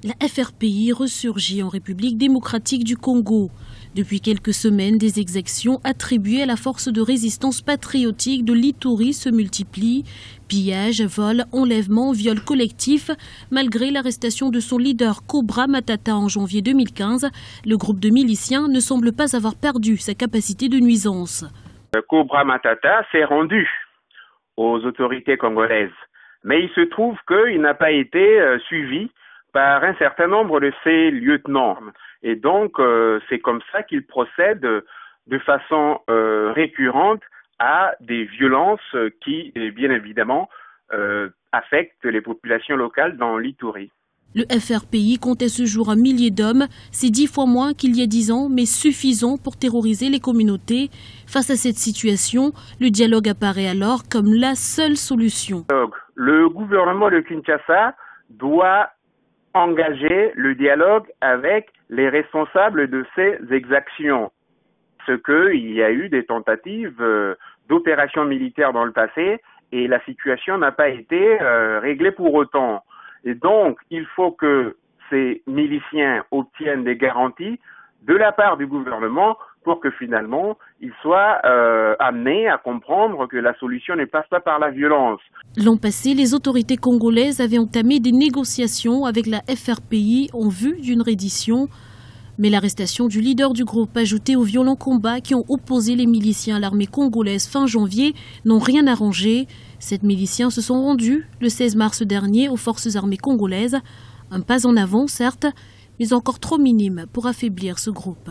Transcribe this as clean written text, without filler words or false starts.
La FRPI ressurgit en République démocratique du Congo. Depuis quelques semaines, des exactions attribuées à la force de résistance patriotique de l'Ituri se multiplient. Pillages, vols, enlèvements, viols collectifs. Malgré l'arrestation de son leader Cobra Matata en janvier 2015, le groupe de miliciens ne semble pas avoir perdu sa capacité de nuisance. Cobra Matata s'est rendu aux autorités congolaises, mais il se trouve qu'il n'a pas été suivi par un certain nombre de ses lieutenants. Et donc, c'est comme ça qu'il procède de façon récurrente à des violences qui, bien évidemment, affectent les populations locales dans l'Ituri. Le FRPI compte à ce jour 1 millier d'hommes, c'est 10 fois moins qu'il y a 10 ans, mais suffisant pour terroriser les communautés. Face à cette situation, le dialogue apparaît alors comme la seule solution. Le gouvernement de Kinshasa doit engager le dialogue avec les responsables de ces exactions. Parce qu'il y a eu des tentatives d'opérations militaires dans le passé et la situation n'a pas été réglée pour autant. Et donc, il faut que ces miliciens obtiennent des garanties de la part du gouvernement pour que finalement, ils soient amenés à comprendre que la solution ne passe pas par la violence. L'an passé, les autorités congolaises avaient entamé des négociations avec la FRPI en vue d'une reddition. Mais l'arrestation du leader du groupe, ajoutée aux violents combats qui ont opposé les miliciens à l'armée congolaise fin janvier, n'ont rien arrangé. Ces miliciens se sont rendus le 16 mars dernier aux forces armées congolaises. Un pas en avant, certes, mais encore trop minime pour affaiblir ce groupe.